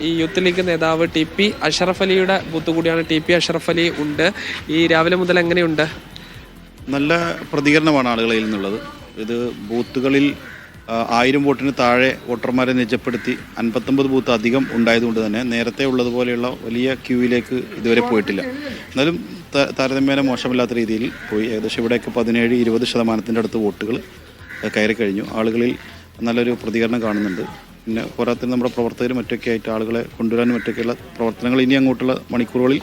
ഈ youth league നേതാവ് TP Ashraf അലിയുടെ ബൂത്ത് കൂടിയാണ്. TP അഷറഫ് അലി ഉണ്ട്. ഈ രാവിലെ മുതൽ എങ്ങനെയുണ്ട്? നല്ല പ്രതികരണമാണ് ആളുകളിൽ നിന്നുള്ളത്. ഇത് ബൂത്തുകളിൽ 1000 വോട്ടിന് താഴെ വോട്ടർമാരെ നിജപ്പെടുത്തി 59 ബൂത്ത് അധികം ഉണ്ടായതുകൊണ്ട് തന്നെ നേരത്തെ ഉള്ളതുപോലെയുള്ള വലിയ ക്യൂവിലേക്ക് ഇതുവരെ പോയിട്ടില്ല. എന്നാലും താരതമ്യേന മോശമില്ലാത്ത രീതിയിൽ പോയി. ഏകദേശം ഇവിടെയൊക്കെ 17-20% അടുത്ത് വോട്ടുകൾ കയറി കഴിഞ്ഞു. ആളുകളിൽ നല്ലൊരു പ്രതികരണം കാണുന്നുണ്ട്. പിന്നെ പോരാത്തിന് നമ്മുടെ പ്രവർത്തകരും മറ്റൊക്കെ ആയിട്ട് ആളുകളെ കൊണ്ടുവരാനും മറ്റൊക്കെയുള്ള പ്രവർത്തനങ്ങൾ ഇനി അങ്ങോട്ടുള്ള മണിക്കൂറുകളിൽ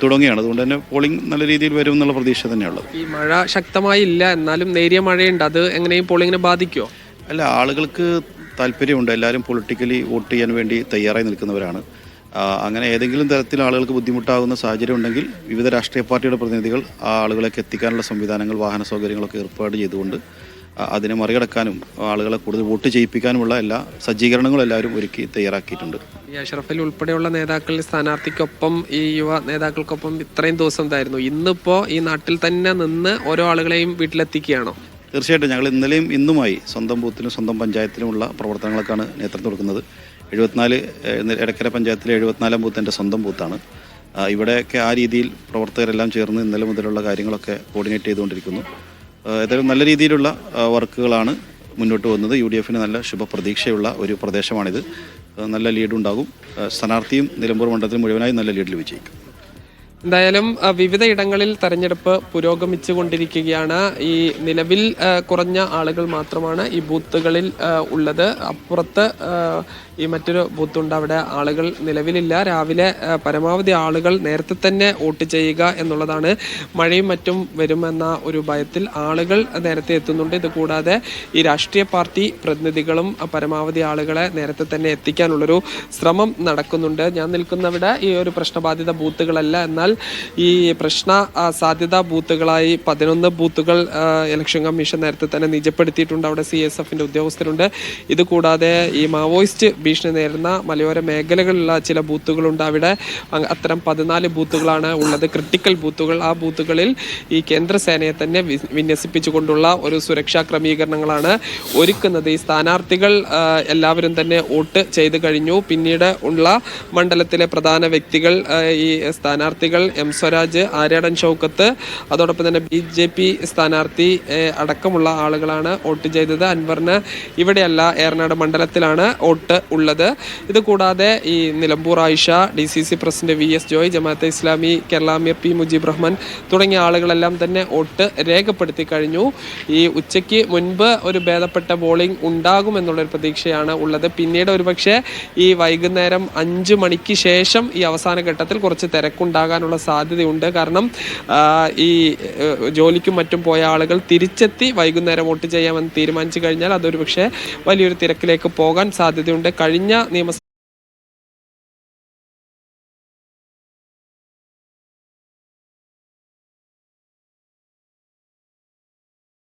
തുടങ്ങിയാണ്. അതുകൊണ്ട് തന്നെ പോളിംഗ് നല്ല രീതിയിൽ വരും എന്നുള്ള പ്രതീക്ഷ തന്നെയുള്ളത്. ഈ മഴ ശക്തമായില്ല, എന്നാലും നേരിയ മഴയുണ്ട്. അത് എങ്ങനെയും പോളിംഗിനെ ബാധിക്കുമോ? അല്ല, ആളുകൾക്ക് താല്പര്യമുണ്ട്. എല്ലാവരും പൊളിറ്റിക്കലി വോട്ട് ചെയ്യാൻ വേണ്ടി തയ്യാറായി നിൽക്കുന്നവരാണ്. അങ്ങനെ ഏതെങ്കിലും തരത്തിൽ ആളുകൾക്ക് ബുദ്ധിമുട്ടാകുന്ന സാഹചര്യം ഉണ്ടെങ്കിൽ വിവിധ രാഷ്ട്രീയ പാർട്ടിയുടെ പ്രതിനിധികൾ ആ ആളുകളേക്ക് എത്തിക്കാനുള്ള സംവിധാനങ്ങൾ, വാഹന സൗകര്യങ്ങളൊക്കെ ഏർപ്പാട് ചെയ്തുകൊണ്ട് അതിനെ മറികടക്കാനും ആളുകളെ കൂടുതൽ വോട്ട് ചെയ്യിപ്പിക്കാനുമുള്ള എല്ലാ സജ്ജീകരണങ്ങളും എല്ലാവരും ഒരുക്കി തയ്യാറാക്കിയിട്ടുണ്ട്. ഈ അഷറഫ് അലി ഉൾപ്പെടെയുള്ള നേതാക്കൾ സ്ഥാനാർത്ഥിക്കൊപ്പം, ഈ യുവ നേതാക്കൾക്കൊപ്പം ഇത്രയും ദിവസം ഉണ്ടായിരുന്നു. ഇന്നിപ്പോൾ ഈ നാട്ടിൽ തന്നെ നിന്ന് ഓരോ ആളുകളെയും വീട്ടിലെത്തിക്കുകയാണോ? തീർച്ചയായിട്ടും ഞങ്ങൾ ഇന്നലെയും ഇന്നുമായി സ്വന്തം ബൂത്തിനും സ്വന്തം പഞ്ചായത്തിനുമുള്ള പ്രവർത്തനങ്ങൾക്കാണ് നേതൃത്വം കൊടുക്കുന്നത്. 74 എടക്കര പഞ്ചായത്തിലെ 74 ബൂത്ത് എൻ്റെ സ്വന്തം ബൂത്താണ്. ഇവിടെയൊക്കെ ആ രീതിയിൽ പ്രവർത്തകരെല്ലാം ചേർന്ന് ഇന്നലെ മുതലുള്ള കാര്യങ്ങളൊക്കെ കോർഡിനേറ്റ് ചെയ്തുകൊണ്ടിരിക്കുന്നു. ഏതായാലും നല്ല രീതിയിലുള്ള വർക്കുകളാണ് മുന്നോട്ട് പോകുന്നത്. UDFന് നല്ല ശുഭപ്രതീക്ഷയുള്ള ഒരു പ്രദേശമാണിത്. നല്ല ലീഡുണ്ടാകും. സ്ഥാനാർത്ഥിയും നിലമ്പൂർ മണ്ഡലത്തിൽ മുഴുവനായി നല്ല ലീഡിൽ വിജയിക്കും. എന്തായാലും വിവിധ ഇടങ്ങളിൽ തെരഞ്ഞെടുപ്പ് പുരോഗമിച്ചു കൊണ്ടിരിക്കുകയാണ്. ഈ നിലവിൽ കുറഞ്ഞ ആളുകൾ മാത്രമാണ് ഈ ബൂത്തുകളിൽ ഉള്ളത്. അപ്പുറത്ത് ഈ മറ്റൊരു ബൂത്തുണ്ട്, അവിടെ ആളുകൾ നിലവിലില്ല. രാവിലെ പരമാവധി ആളുകൾ നേരത്തെ തന്നെ വോട്ട് ചെയ്യുക എന്നുള്ളതാണ്. മഴയും മറ്റും വരുമെന്ന ഒരു ഭയത്തിൽ ആളുകൾ നേരത്തെ എത്തുന്നുണ്ട്. ഇത് കൂടാതെ ഈ രാഷ്ട്രീയ പാർട്ടി പ്രതിനിധികളും പരമാവധി ആളുകളെ നേരത്തെ തന്നെ എത്തിക്കാനുള്ളൊരു ശ്രമം നടക്കുന്നുണ്ട്. ഞാൻ നിൽക്കുന്നവിടെ ഈ ഒരു പ്രശ്നബാധിത ബൂത്തുകളല്ല, എന്നാൽ ഈ പ്രശ്ന സാധ്യതാ ബൂത്തുകളായി 11 ബൂത്തുകൾ ഇലക്ഷൻ കമ്മീഷൻ നേരത്തെ തന്നെ നിജപ്പെടുത്തിയിട്ടുണ്ട്. അവിടെ CSFന്റെ ഉദ്യോഗസ്ഥരുണ്ട്. ഇത് കൂടാതെ ഈ മാവോയിസ്റ്റ് ഭീഷണി നേരിടുന്ന മലയോര മേഖലകളിലുള്ള ചില ബൂത്തുകളുണ്ട്. അവിടെ അത്തരം 14 ബൂത്തുകളാണ് ഉള്ളത്, ക്രിട്ടിക്കൽ ബൂത്തുകൾ. ആ ബൂത്തുകളിൽ ഈ കേന്ദ്രസേനയെ തന്നെ വിന്യസിപ്പിച്ചുകൊണ്ടുള്ള ഒരു സുരക്ഷാ ക്രമീകരണങ്ങളാണ് ഒരുക്കുന്നത്. ഈ സ്ഥാനാർത്ഥികൾ എല്ലാവരും തന്നെ വോട്ട് ചെയ്ത് കഴിഞ്ഞു. പിന്നീട് ഉള്ള മണ്ഡലത്തിലെ പ്രധാന വ്യക്തികൾ, ഈ സ്ഥാനാർത്ഥികൾ M സ്വരാജ്, ആര്യാടൻ ഷൗക്കത്ത്, അതോടൊപ്പം തന്നെ BJP സ്ഥാനാർത്ഥി അടക്കമുള്ള ആളുകളാണ് വോട്ട് ചെയ്തത്. അൻവറിന് ഇവിടെയല്ല, ഏറനാട് മണ്ഡലത്തിലാണ് വോട്ട് ഉള്ളത്. ഇത് കൂടാതെ ഈ Nilambur Ayisha, DCC president VS Joy, Jamaat-e Islami Kerala Ameer P Mujeeb തുടങ്ങിയ ആളുകളെല്ലാം തന്നെ വോട്ട് രേഖപ്പെടുത്തി കഴിഞ്ഞു. ഈ ഉച്ചയ്ക്ക് മുൻപ് ഒരു ഭേദപ്പെട്ട പോളിംഗ് ഉണ്ടാകുമെന്നുള്ളൊരു പ്രതീക്ഷയാണ് ഉള്ളത്. പിന്നീട് ഒരുപക്ഷെ ഈ വൈകുന്നേരം 5 മണിക്ക് ശേഷം ഈ അവസാന ഘട്ടത്തിൽ കുറച്ച് തിരക്കുണ്ടാകാനുള്ള സാധ്യതയുണ്ട്. കാരണം ഈ ജോലിക്കും മറ്റും പോയ ആളുകൾ തിരിച്ചെത്തി വൈകുന്നേരം വോട്ട് ചെയ്യാമെന്ന് തീരുമാനിച്ചു കഴിഞ്ഞാൽ അതൊരു പക്ഷേ വലിയൊരു തിരക്കിലേക്ക് പോകാൻ സാധ്യതയുണ്ട്. കഴിഞ്ഞ